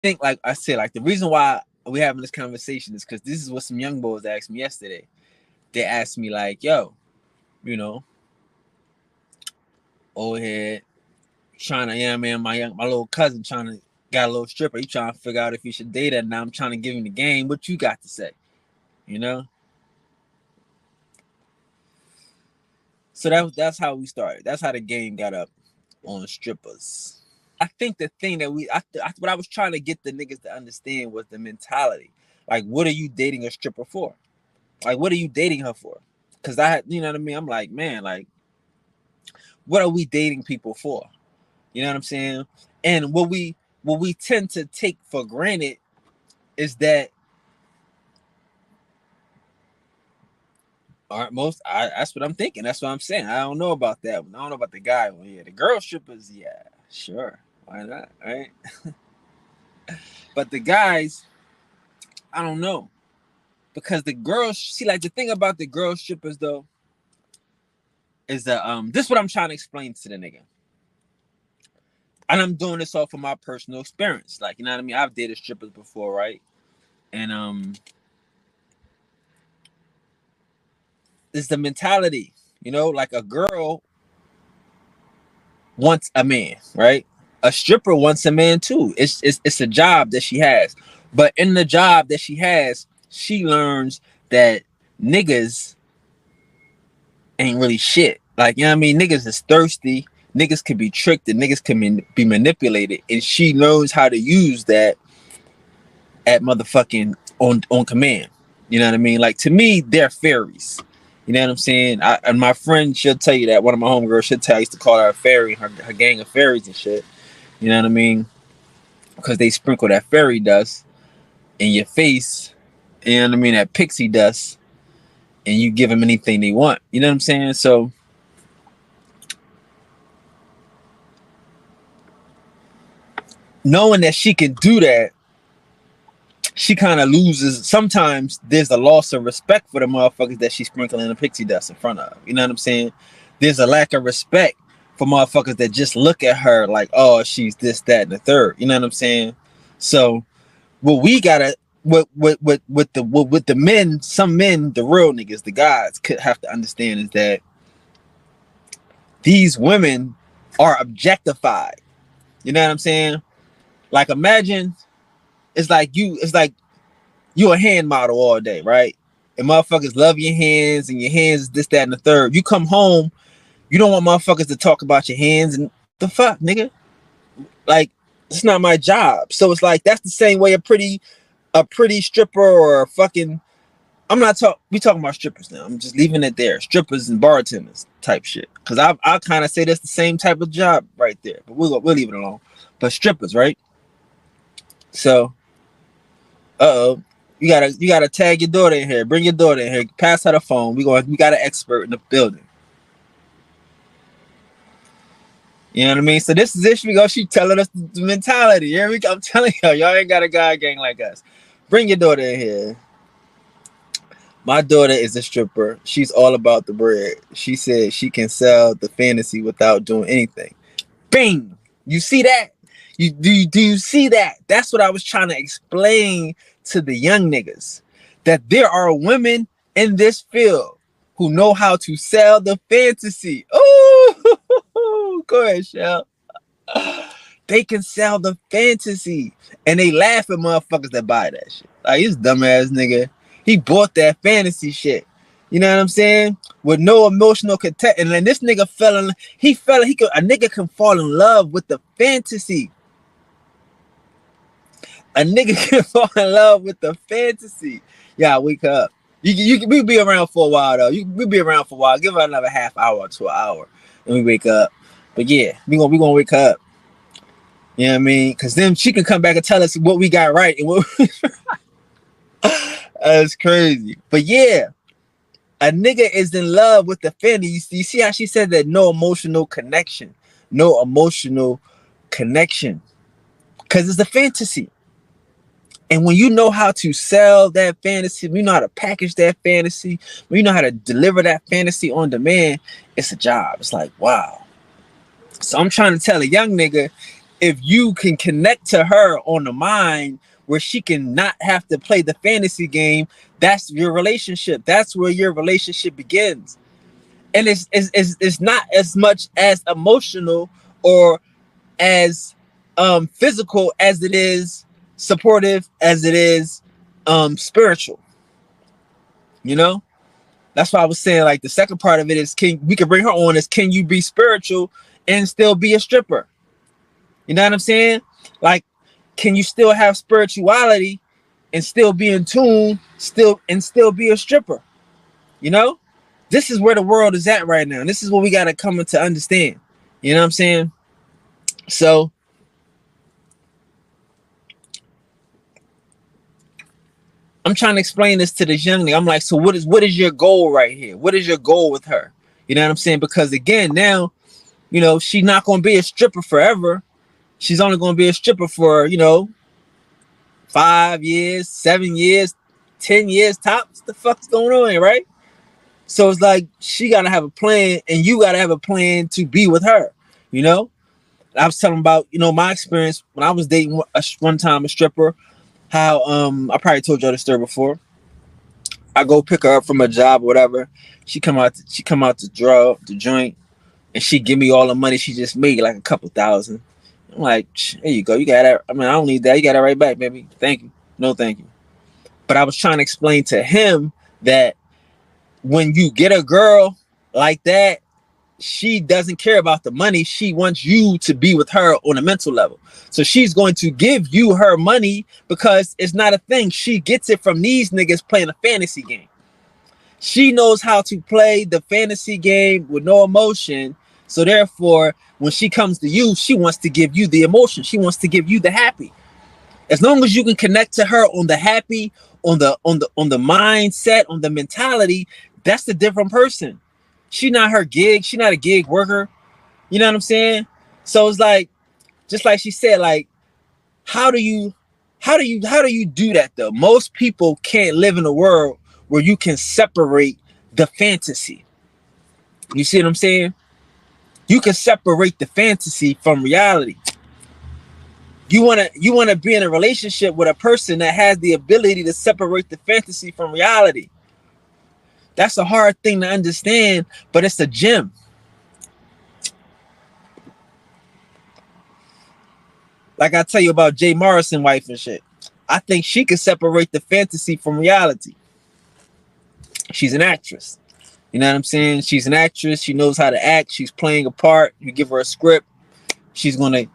think, like I said, like the reason why we having this conversation is because this is what some young boys asked me yesterday. They asked me like, "Yo, you know, old head trying to, yeah, man, my little cousin trying to got a little stripper. He trying to figure out if he should date her. Now I'm trying to give him the game. What you got to say, you know?" So that's how we started. That's how the game got up on strippers. I think the thing that what I was trying to get the niggas to understand was the mentality. Like, what are you dating a stripper for? Like, what are you dating her for? Because I had, you know what I mean? I'm like, man, like, what are we dating people for? You know what I'm saying? And what we tend to take for granted is that aren't most. That's what I'm thinking. That's what I'm saying. I don't know about that one. I don't know about the guy one. Yeah, the girl strippers. Yeah, sure. Why not? Right? But the guys, I don't know, because the girls. See, like the thing about the girl strippers though is that this is what I'm trying to explain to the nigga. And I'm doing this off of my personal experience. Like, you know what I mean? I've dated strippers before, right? And it's the mentality, like a girl wants a man, right? A stripper wants a man too. It's a job that she has. But in the job that she has, she learns that niggas ain't really shit. Like, you know what I mean? Niggas is thirsty. Niggas can be tricked and niggas can be manipulated. And she learns how to use that at motherfucking on command. You know what I mean? Like, to me, they're fairies. You know what I'm saying? And my friend, she'll tell you that. One of my homegirls, she'll tell you, I used to call her a fairy, her gang of fairies and shit. You know what I mean? Because they sprinkle that fairy dust in your face. You know what I mean? That pixie dust. And you give them anything they want. You know what I'm saying? So, knowing that she can do that, she kind of loses. Sometimes there's a loss of respect for the motherfuckers that she's sprinkling the pixie dust in front of. You know what I'm saying? There's a lack of respect for motherfuckers that just look at her like, oh, she's this, that, and the third. You know what I'm saying? So what we gotta, with the men, some men, the real niggas, the guys, could have to understand is that these women are objectified. You know what I'm saying? Like, imagine it's like you a hand model all day, right? And motherfuckers love your hands and your hands is this, that, and the third. You come home, you don't want motherfuckers to talk about your hands and the fuck, nigga. Like, it's not my job. So it's like that's the same way a pretty stripper or a fucking I'm not talking we talking about strippers now. I'm just leaving it there. Strippers and bartenders type shit. Cause I kind of say that's the same type of job right there. But we'll leave it alone. But strippers, right? So uh-oh. You gotta tag your daughter in here. Bring your daughter in here. Pass her the phone. We got an expert in the building. You know what I mean? So this is it. We go. She telling us the mentality. Here we go. I'm telling y'all ain't got a guy gang like us. Bring your daughter in here. My daughter is a stripper. She's all about the bread. She said she can sell the fantasy without doing anything. Bing. You see that? Do you see that? That's what I was trying to explain to the young niggas. That there are women in this field who know how to sell the fantasy. Oh, go ahead, Shell. They can sell the fantasy. And they laugh at motherfuckers that buy that shit. Like, this dumbass nigga. He bought that fantasy shit. You know what I'm saying? With no emotional content. And then this nigga a nigga can fall in love with the fantasy. A nigga can fall in love with the fantasy. Yeah, wake up. We be around for a while though. We be around for a while. Give her another half hour to an hour, and we wake up. But yeah, we gonna wake up. You know what I mean? Cause then she can come back and tell us what we got right and what. That's crazy. But yeah, a nigga is in love with the fantasy. You see how she said that no emotional connection, no emotional connection, cause it's a fantasy. And when you know how to sell that fantasy, when you know how to package that fantasy, when you know how to deliver that fantasy on demand, it's a job. It's like, wow. So I'm trying to tell a young nigga, if you can connect to her on the mind where she can not have to play the fantasy game, that's your relationship. That's where your relationship begins. And it's not as much as emotional or as physical as it is supportive, as it is spiritual. You know? That's why I was saying, like, the second part of it is, we can bring her on as, can you be spiritual and still be a stripper? You know what I'm saying? Like, can you still have spirituality and still be in tune, still be a stripper? You know? This is where the world is at right now. This is what we got to come to understand. You know what I'm saying? So I'm trying to explain this to this young nigga. I'm like, so what is your goal right here? What is your goal with her? You know what I'm saying? Because again, now, you know, she's not going to be a stripper forever. She's only going to be a stripper for, you know, 5 years, 7 years, 10 years tops. What the fuck's going on here, right? So it's like, she got to have a plan, and you got to have a plan to be with her, you know? I was telling about, you know, my experience when I was dating one time a stripper, how I probably told y'all this story before. I go pick her up from a job or whatever. She come out to the joint, and she give me all the money she just made, like a couple thousand. I'm like, here you go. You got that. I mean, I don't need that. You got it right back, baby. Thank you. No, thank you. But I was trying to explain to him that when you get a girl like that, she doesn't care about the money. She wants you to be with her on a mental level. So she's going to give you her money because it's not a thing. She gets it from these niggas playing a fantasy game. She knows how to play the fantasy game with no emotion. So therefore, when she comes to you, she wants to give you the emotion. She wants to give you the happy. As long as you can connect to her on the happy, on the mindset, on the mentality, that's a different person. She not her gig. She not a gig worker. You know what I'm saying? So it's like, just like she said, like, how do you do that though? Most people can't live in a world where you can separate the fantasy. You see what I'm saying? You can separate the fantasy from reality. You wanna be in a relationship with a person that has the ability to separate the fantasy from reality. That's a hard thing to understand, but it's a gem. Like I tell you about Jay Morrison wife and shit. I think she can separate the fantasy from reality. She's an actress. You know what I'm saying? She's an actress. She knows how to act. She's playing a part. You give her a script, she's going to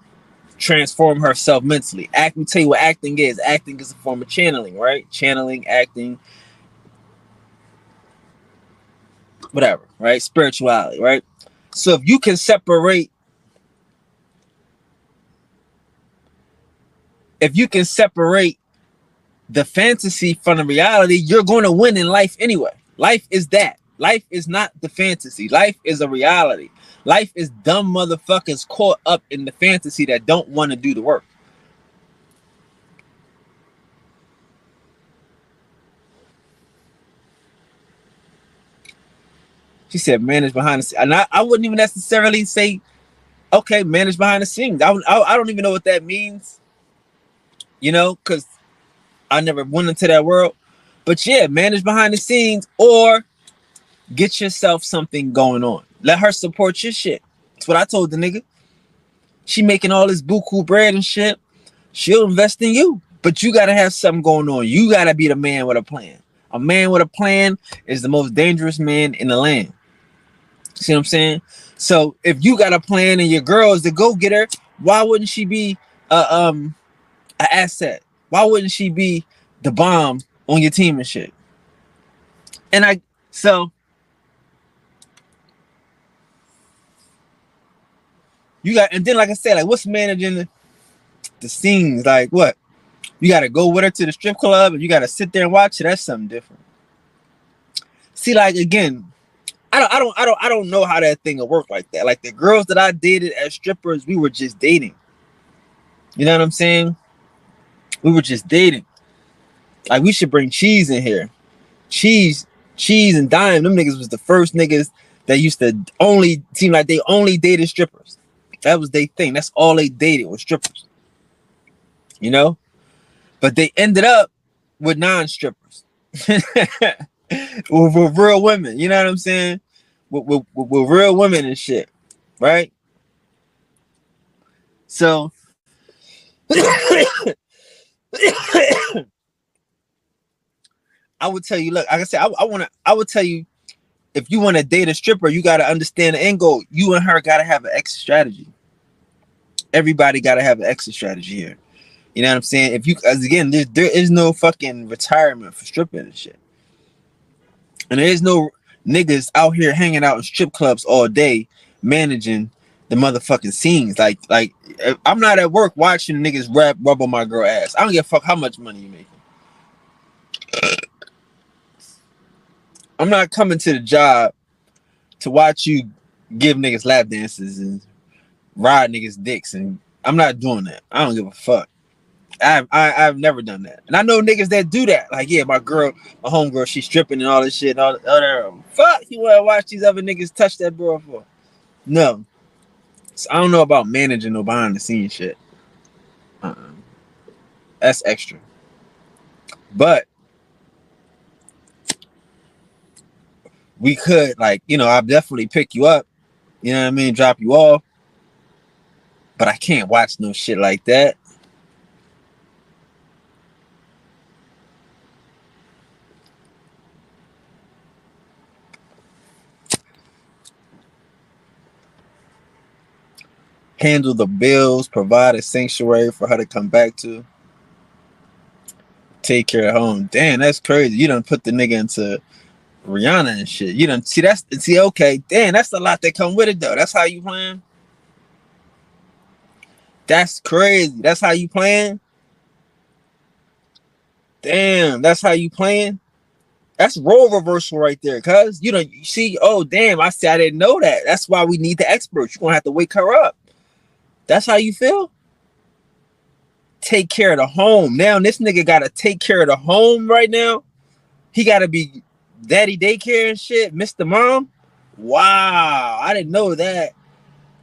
transform herself mentally. Let me tell you what acting is. Acting is a form of channeling, right? Channeling, acting, whatever, right? Spirituality, right? So if you can separate the fantasy from the reality, you're going to win in life anyway. Life is that. Life is not the fantasy. Life is a reality. Life is dumb motherfuckers caught up in the fantasy that don't want to do the work. She said manage behind the scenes. And I wouldn't even necessarily say, okay, manage behind the scenes. I don't even know what that means, you know, because I never went into that world. But yeah, manage behind the scenes or get yourself something going on. Let her support your shit. That's what I told the nigga. She making all this buku bread and shit. She'll invest in you. But you got to have something going on. You got to be the man with a plan. A man with a plan is the most dangerous man in the land. See what I'm saying? So if you got a plan and your girl is the go-getter, why wouldn't she be an asset? Why wouldn't she be the bomb on your team and shit? And you got, and then like I said, like what's managing the scenes? Like what? You got to go with her to the strip club and you got to sit there and watch it. That's something different. See, like again, I don't know how that thing will work like that. Like the girls that I dated as strippers, we were just dating. You know what I'm saying? We were just dating. Like we should bring Cheese in here. Cheese and Dime, them niggas was the first niggas that used to only seem like they only dated strippers. That was their thing. That's all they dated was strippers. You know? But they ended up with non-strippers. with real women. You know what I'm saying? With real women and shit. Right? So I would tell you, look, like I said, I would tell you, if you want to date a stripper, you got to understand the end goal. You and her got to have an exit strategy. Everybody got to have an exit strategy here. You know what I'm saying? If you, as again, there is no fucking retirement for stripping and shit. And there is no niggas out here hanging out in strip clubs all day managing the motherfucking scenes. Like I'm not at work watching niggas rub on my girl ass. I don't give a fuck how much money you making. I'm not coming to the job to watch you give niggas lap dances and ride niggas dicks, and I'm not doing that. I don't give a fuck. I've never done that, and I know niggas that do that. Like, yeah, my homegirl, she's stripping and all this shit. And all that. Fuck, you want to watch these other niggas touch that girl for? No, so I don't know about managing no behind the scenes shit. That's extra, but we could, like, you know, I'll definitely pick you up. You know what I mean? Drop you off. But I can't watch no shit like that. Handle the bills, provide a sanctuary for her to come back to. Take care of home. Damn, that's crazy. You done put the nigga into Rihanna and shit. You done see, okay, damn, that's a lot that come with it though. That's how you playing? That's crazy. That's how you playing? Damn, that's how you playing? That's role reversal right there, cuz you see, oh damn, I didn't know that. That's why we need the experts. You're gonna have to wake her up. That's how you feel? Take care of the home. Now this nigga gotta take care of the home right now. He gotta be daddy daycare and shit, Mr. Mom. Wow, I didn't know that.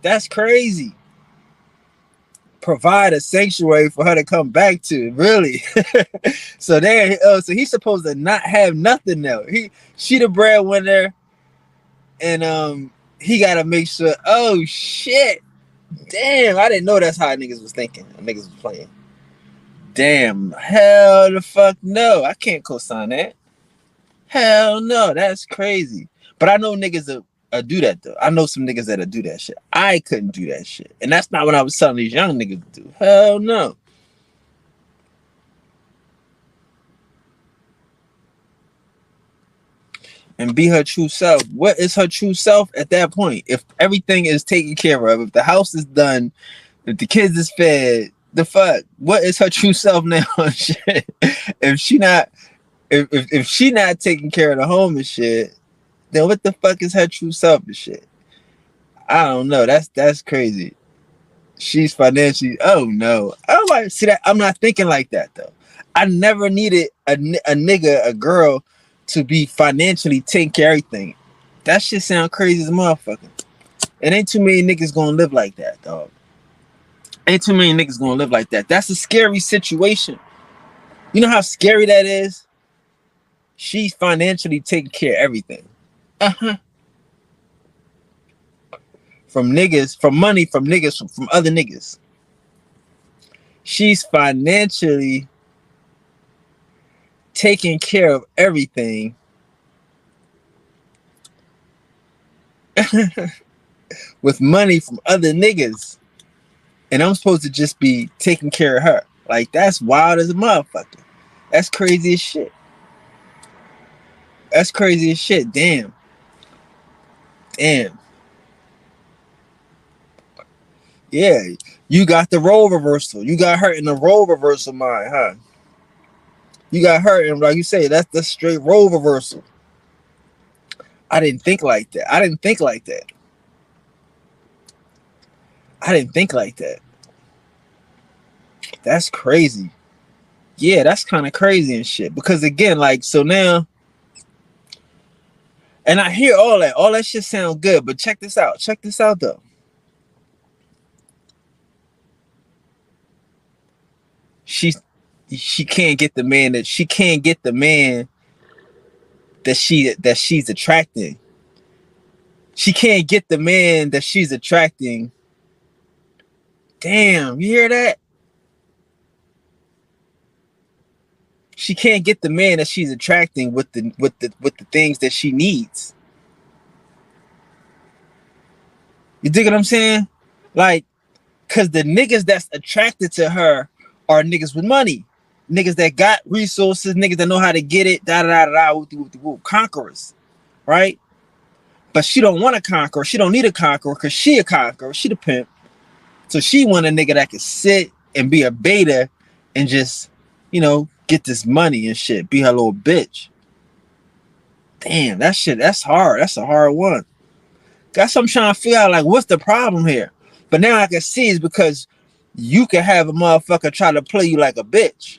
That's crazy. Provide a sanctuary for her to come back to. Really? So there, so he's supposed to not have nothing now. She the breadwinner, and he gotta make sure. Oh shit! Damn, I didn't know that's how niggas was thinking. Niggas was playing. Damn, hell the fuck no! I can't co-sign that. Hell no, that's crazy. But I know niggas that do that though. I know some niggas that'll do that shit. I couldn't do that shit. And that's not what I was telling these young niggas to do. Hell no. And be her true self. What is her true self at that point? If everything is taken care of, if the house is done, if the kids is fed, the fuck? What is her true self now? Shit. If she not taking care of the home and shit, then what the fuck is her true self and shit? I don't know. That's crazy. She's financially. Oh no. I don't like see that. I'm not thinking like that though. I never needed a nigga, a girl, to be financially taking care of everything. That shit sound crazy as a motherfucker. It ain't too many niggas gonna live like that, dog. Ain't too many niggas gonna live like that. That's a scary situation. You know how scary that is? She's financially taking care of everything. From niggas, from money, from niggas, from other niggas. She's financially taking care of everything. With money from other niggas. And I'm supposed to just be taking care of her. Like, that's wild as a motherfucker. That's crazy as shit. That's crazy as shit. Damn. Damn. Yeah, you got the role reversal. You got her in the role reversal mind, huh? You got her, and like you say, that's the straight role reversal. I didn't think like that. I didn't think like that. That's crazy. Yeah, that's kind of crazy and shit. Because again, like, so now, and I hear all that. All that shit sounds good, but check this out. Check this out, though. she can't get the man that she's attracting. She can't get the man that she's attracting. Damn, you hear that? She can't get the man that she's attracting with the things that she needs. You dig what I'm saying? Like, cause the niggas that's attracted to her are niggas with money, niggas that got resources, niggas that know how to get it, conquerors, right? But she don't want a conqueror. She don't need a conqueror because she a conqueror. She the pimp. So she want a nigga that can sit and be a beta and just, get this money and shit. Be her little bitch. Damn, that's hard. That's a hard one. That's what I'm trying to figure out. Like, what's the problem here? But now I can see it's because you can have a motherfucker try to play you like a bitch.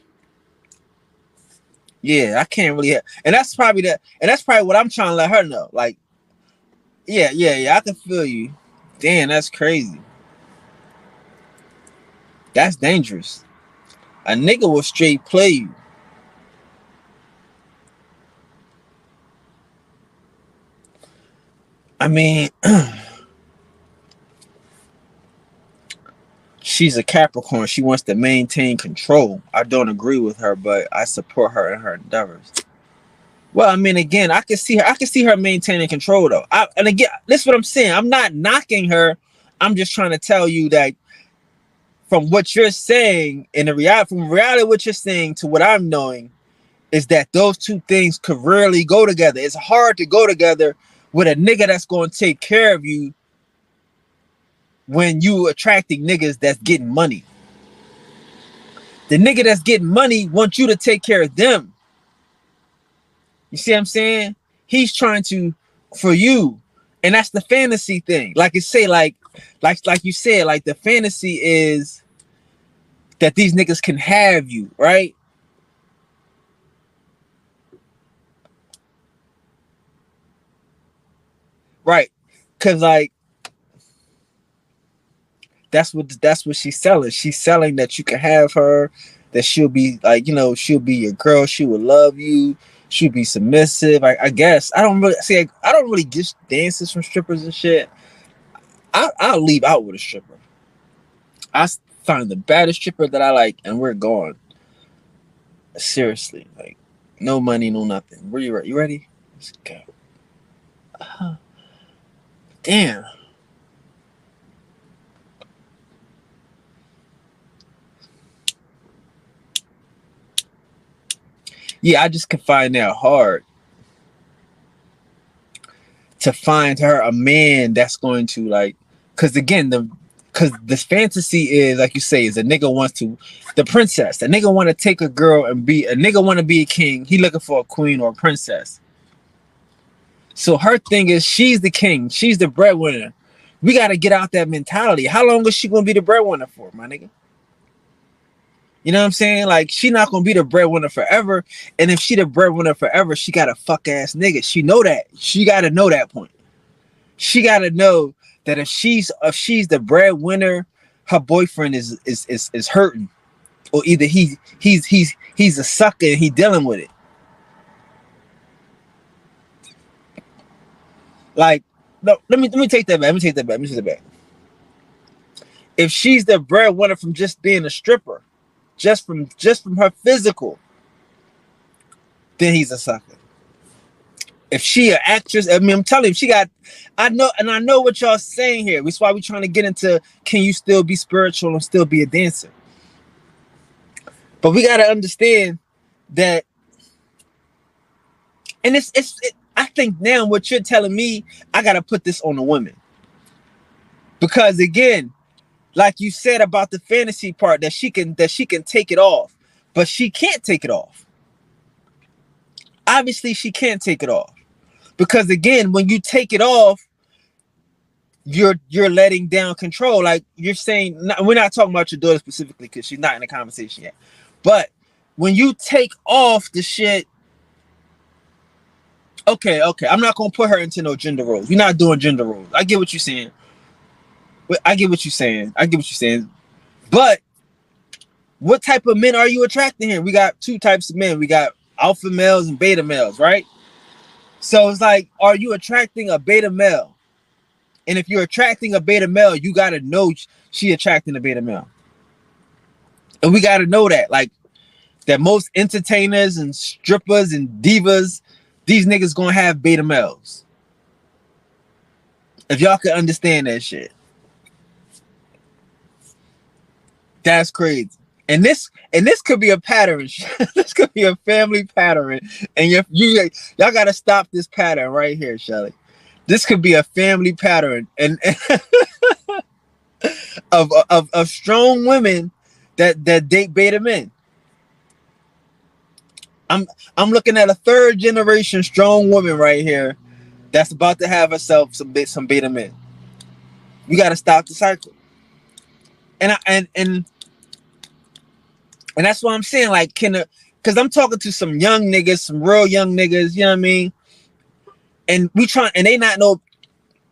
Yeah, I can't really have, and that's probably what I'm trying to let her know. Like, yeah, I can feel you. Damn, that's crazy. That's dangerous. A nigga will straight play you. I mean, she's a Capricorn. She wants to maintain control. I don't agree with her, but I support her in her endeavors. Well, I mean, again, I can see her maintaining control though. And again, this is what I'm saying. I'm not knocking her. I'm just trying to tell you that from what you're saying, from reality, what you're saying to what I'm knowing is that those two things could rarely go together. It's hard to go together with a nigga that's going to take care of you when you attracting niggas that's getting money. The nigga that's getting money wants you to take care of them. You see what I'm saying? He's trying to, for you. And that's the fantasy thing. Like you say, like you said, like the fantasy is that these niggas can have you, right? Right. Cause like that's what she's selling. She's selling that you can have her, that she'll be like, she'll be your girl, she will love you, she'll be submissive. I guess. I don't really get dances from strippers and shit. I'll leave out with a stripper. I find the baddest stripper that I like and we're gone. Seriously. Like, no money, no nothing. Where you at? You ready? Let's go. Damn. Yeah, I just can find that hard to find her a man that's going to like, because this fantasy is like you say, is a nigga wants to, the princess, a nigga want to take a girl and a nigga want to be a king. He looking for a queen or a princess. So her thing is she's the king, she's the breadwinner. We got to get out that mentality. How long is she going to be the breadwinner for, my nigga? You know what I'm saying? Like, she not going to be the breadwinner forever. And if she the breadwinner forever, she got a fuck ass nigga. She know that. She got to know that point. She got to know that if she's the breadwinner, her boyfriend is hurting, or either he's a sucker and he dealing with it. Like, no, let me take that back. If she's the breadwinner from just being a stripper, just from her physical, then he's a sucker. If she an actress, I mean, I'm telling you, I know what y'all saying here. That's why we're trying to get into, can you still be spiritual and still be a dancer? But we got to understand that, and I think now what you're telling me, I got to put this on the women. Because again, like you said about the fantasy part, that she can take it off, but she can't take it off. Obviously, she can't take it off. Because again, when you take it off, you're letting down control. Like you're saying, we're not talking about your daughter specifically because she's not in the conversation yet. But when you take off the shit, okay, I'm not gonna put her into no gender roles. We're not doing gender roles. I get what you're saying. But What type of men are you attracting here? We got two types of men. We got alpha males and beta males, right? So it's like, are you attracting a beta male? And if you're attracting a beta male, you gotta know she attracting a beta male. And we gotta know that. Like, that most entertainers and strippers and divas, these niggas gonna have beta males. If y'all can understand that shit. That's crazy. And this could be a pattern. This could be a family pattern. And y'all gotta stop this pattern right here, Shelly. This could be a family pattern and of strong women that date beta men. I'm looking at a third generation strong woman right here that's about to have herself some beta men. We gotta stop the cycle. And that's what I'm saying. Like, because I'm talking to some young niggas, some real young niggas, you know what I mean? And they not know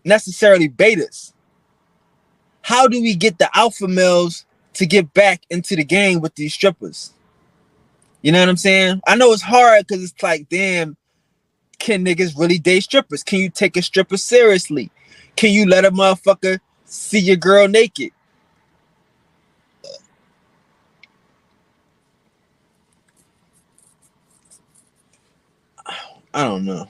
necessarily betas. How do we get the alpha males to get back into the game with these strippers? You know what I'm saying? I know it's hard because it's like, damn, can niggas really date strippers? Can you take a stripper seriously? Can you let a motherfucker see your girl naked? I don't know.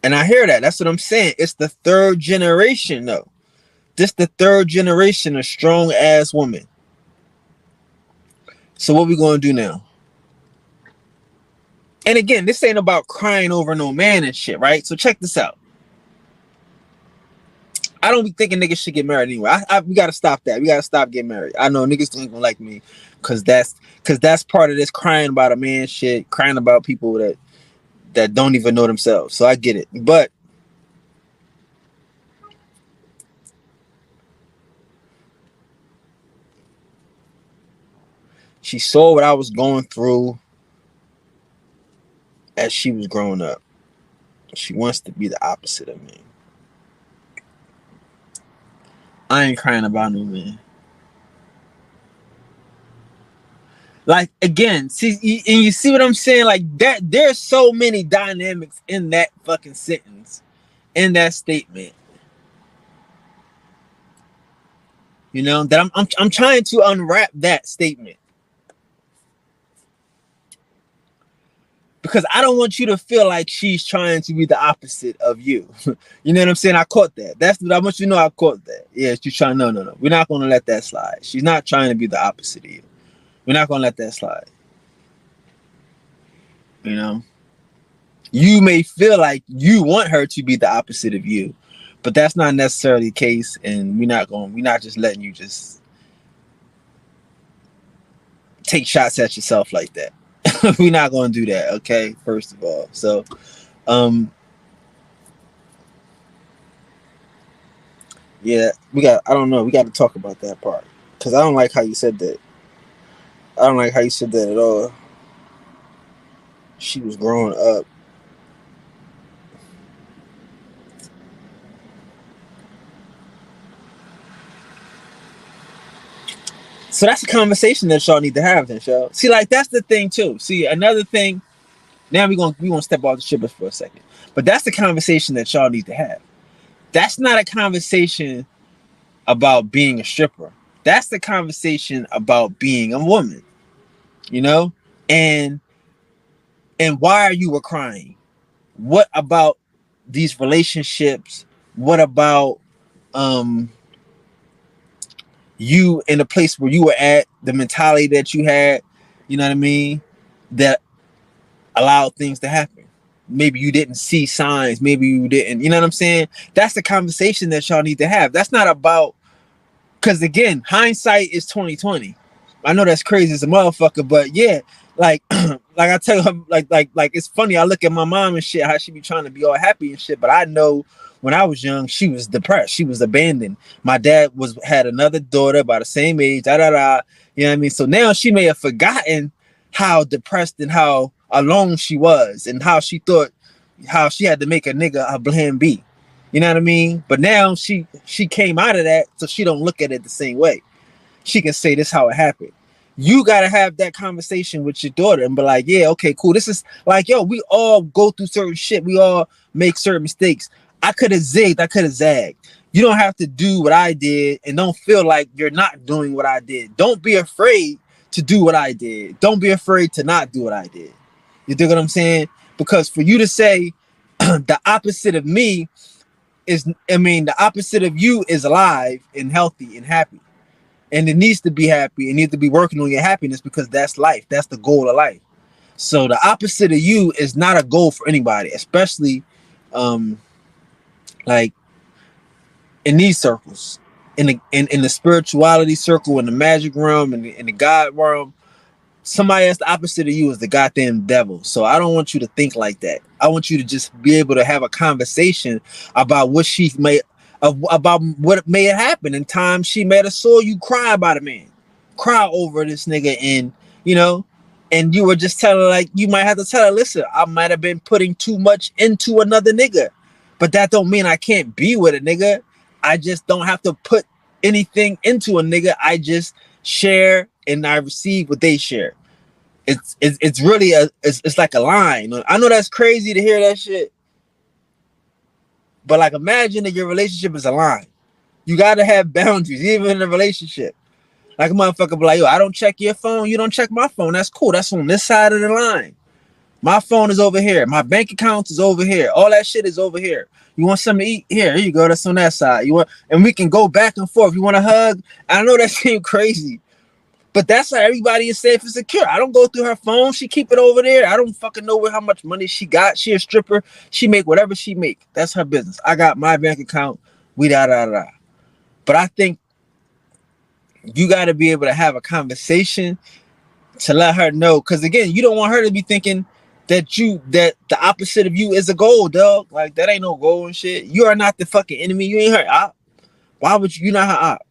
And I hear that. That's what I'm saying. It's the third generation, though. This the third generation of strong ass woman. So what we gonna do now? And again, this ain't about crying over no man and shit, right? So check this out. I don't be thinking niggas should get married anyway. We gotta stop that. We gotta stop getting married. I know niggas ain't gonna like me because that's part of this crying about a man shit, crying about people that don't even know themselves. So I get it. But she saw what I was going through as she was growing up. She wants to be the opposite of me. I ain't crying about no man. Like, again, see, and you see what I'm saying? Like, that there's so many dynamics in that fucking sentence, in that statement. You know, that I'm trying to unwrap that statement. Because I don't want you to feel like she's trying to be the opposite of you. You know what I'm saying? I caught that. That's what I want you to know. I caught that. Yeah, she's trying. No. We're not going to let that slide. She's not trying to be the opposite of you. We're not going to let that slide. You know? You may feel like you want her to be the opposite of you, but that's not necessarily the case. And we're not just letting you just take shots at yourself like that. We're not going to do that, okay? First of all. So, yeah, I don't know. We got to talk about that part. Because I don't like how you said that. I don't like how you said that at all. She was growing up. So that's a conversation that y'all need to have then, y'all. See, like, that's the thing too. See, another thing. Now we gonna step off the strippers for a second. But that's the conversation that y'all need to have. That's not a conversation about being a stripper. That's the conversation about being a woman. You know? And why are you crying? What about these relationships? What about you in the place where you were at, the mentality that you had, you know what I mean, that allowed things to happen? Maybe you didn't see signs, maybe you didn't, you know what I'm saying? That's the conversation that y'all need to have. That's not about, because again, hindsight is 2020. I know that's crazy as a motherfucker, but yeah, like like I tell her, like it's funny. I look at my mom and shit, how she be trying to be all happy and shit, but I know when I was young, she was depressed. She was abandoned. My dad had another daughter about the same age. You know what I mean? So now she may have forgotten how depressed and how alone she was, and how she thought, how she had to make a nigga a plan B. You know what I mean? But now she came out of that, so she don't look at it the same way. She can say this how it happened. You gotta have that conversation with your daughter and be like, yeah, okay, cool. This is like, yo, we all go through certain shit. We all make certain mistakes. I could have zigged, I could have zagged. You don't have to do what I did and don't feel like you're not doing what I did. Don't be afraid to do what I did. Don't be afraid to not do what I did. You dig what I'm saying? Because for you to say the opposite of me is, I mean, the opposite of you is alive and healthy and happy. And it needs to be happy. It needs to be working on your happiness because that's life. That's the goal of life. So the opposite of you is not a goal for anybody, especially like in these circles, in the spirituality circle, in the magic realm, in the God realm. Somebody that's the opposite of you is the goddamn devil. So I don't want you to think like that. I want you to just be able to have a conversation about what she may, about what may have happened in time she may have saw you cry about a man, cry over this nigga, and you know, and you were just telling her, like, you might have to tell her, listen, I might have been putting too much into another nigga, but that don't mean I can't be with a nigga. I just don't have to put anything into a nigga. I just share and I receive what they share. It's really it's like a line. I know that's crazy to hear that shit, but like imagine that your relationship is a line. You gotta have boundaries, even in a relationship. Like a motherfucker be like, yo, I don't check your phone, you don't check my phone. That's cool. That's on this side of the line. My phone is over here. My bank account is over here. All that shit is over here. You want something to eat? Here you go. That's on that side. You want, and we can go back and forth. You want a hug? I know that seems crazy, but that's how everybody is safe and secure. I don't go through her phone. She keep it over there. I don't fucking know how much money she got. She a stripper. She make whatever she make. That's her business. I got my bank account. We da da da. But I think you got to be able to have a conversation to let her know. Because again, you don't want her to be thinking that the opposite of you is a goal, dog. Like that ain't no goal and shit. You are not the fucking enemy. You ain't her op. Why would you? You're not her op.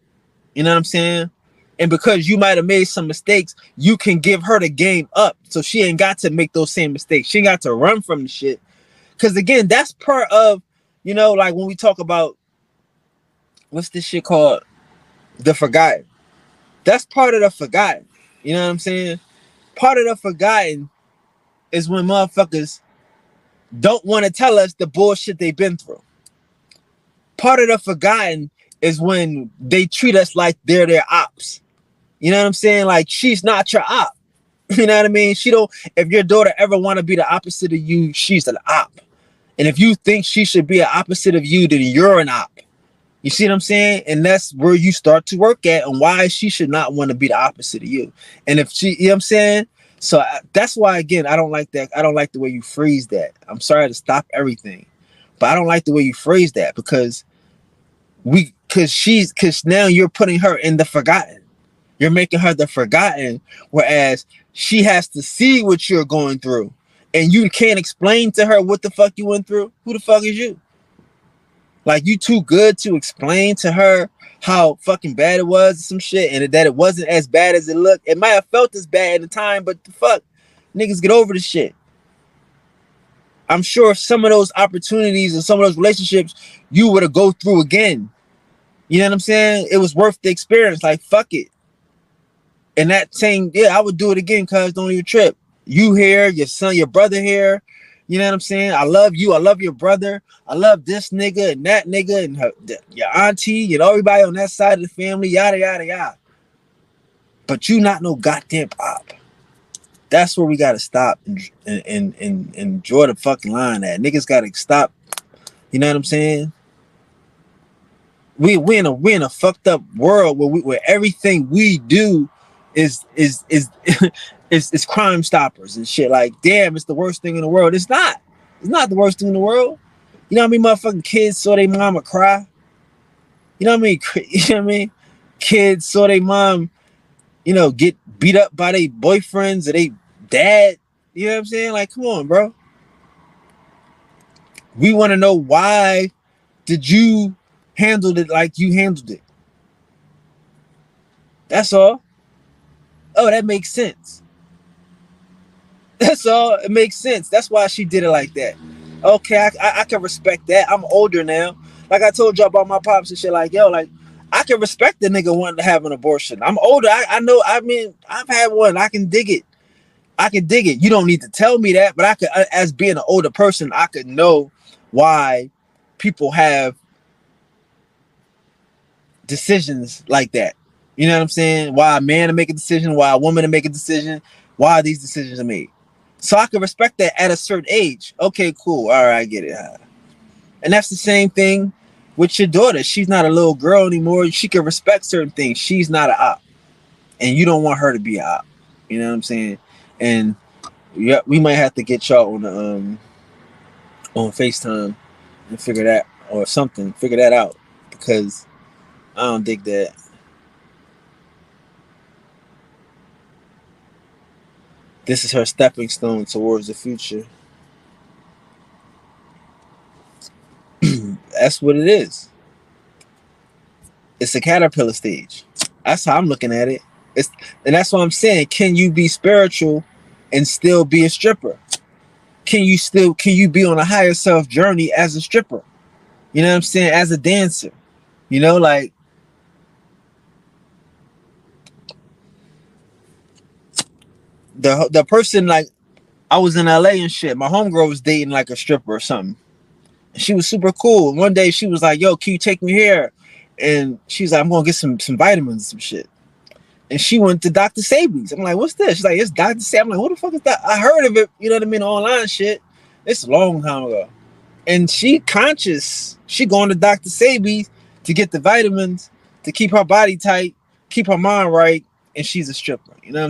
You know what I'm saying? And because you might have made some mistakes, you can give her the game up. So she ain't got to make those same mistakes. She ain't got to run from the shit. Because again, that's part of, you know, like when we talk about, what's this shit called? The forgotten. That's part of the forgotten. You know what I'm saying? Part of the forgotten is when motherfuckers don't want to tell us the bullshit they've been through. Part of the forgotten is when they treat us like they're their ops. You know what I'm saying? Like, she's not your op. You know what I mean? She don't, if your daughter ever want to be the opposite of you, she's an op. And if you think she should be an opposite of you, then you're an op. You see what I'm saying? And that's where you start to work at and why she should not want to be the opposite of you. And if she, you know what I'm saying? So that's why, again, I don't like that. I don't like the way you phrase that. I'm sorry to stop everything, but I don't like the way you phrase that because now you're putting her in the forgotten. You're making her the forgotten, whereas she has to see what you're going through. And you can't explain to her what the fuck you went through. Who the fuck is you? Like, you too good to explain to her how fucking bad it was and some shit, and that it wasn't as bad as it looked. It might have felt as bad at the time, but the fuck, niggas get over the shit. I'm sure some of those opportunities and some of those relationships you would have go through again. You know what I'm saying? It was worth the experience. Like, fuck it. And that saying, yeah, I would do it again, cuz don't even trip. You here, your son, your brother here. You know what I'm saying? I love you. I love your brother. I love this nigga and that nigga and your auntie and everybody on that side of the family, yada, yada, yada. But you not no goddamn pop. That's where we got to stop and draw the fucking line at. Niggas got to stop. You know what I'm saying? We're in a fucked up world where everything we do is crime stoppers and shit. Like, damn, it's the worst thing in the world. It's not the worst thing in the world. You know how many motherfucking kids saw their mama cry? You know what I mean? You know what I mean? Kids saw their mom, you know, get beat up by their boyfriends or they dad. You know what I'm saying? Like, come on, bro. We want to know, why did you handle it like you handled it? That's all. Oh, that makes sense. That's all. It makes sense. That's why she did it like that. Okay, I can respect that. I'm older now. Like I told you about my pops and shit. Like yo, like I can respect the nigga wanting to have an abortion. I'm older. I know. I mean, I've had one. I can dig it. I can dig it. You don't need to tell me that, but I could, as being an older person, I could know why people have decisions like that. You know what I'm saying? Why a man to make a decision, why a woman to make a decision, why these decisions are made. So I can respect that at a certain age. Okay, cool. All right, I get it. And that's the same thing with your daughter. She's not a little girl anymore. She can respect certain things. She's not an op, and you don't want her to be an op. You know what I'm saying? And yeah, we might have to get y'all on FaceTime and figure that or something. Figure that out because I don't dig that. This is her stepping stone towards the future. That's what it is. It's a caterpillar stage. That's how I'm looking at it. And that's what I'm saying. Can you be spiritual and still be a stripper? Can you be on a higher self journey as a stripper? You know what I'm saying? As a dancer. You know, like the person, like I was in LA and shit. My homegirl was dating like a stripper or something. She was super cool. One day she was like, "Yo, can you take me here?" And she's like, "I'm gonna get some vitamins and some shit." And she went to Dr. Sabi's. I'm like, "What's this?" She's like, "It's Dr. Sabi." I'm like, "What the fuck is that?" I heard of it, you know what I mean, online shit. It's a long time ago. And she conscious. She going to Dr. Sabi's to get the vitamins to keep her body tight, keep her mind right, and she's a stripper. You know what I'm saying?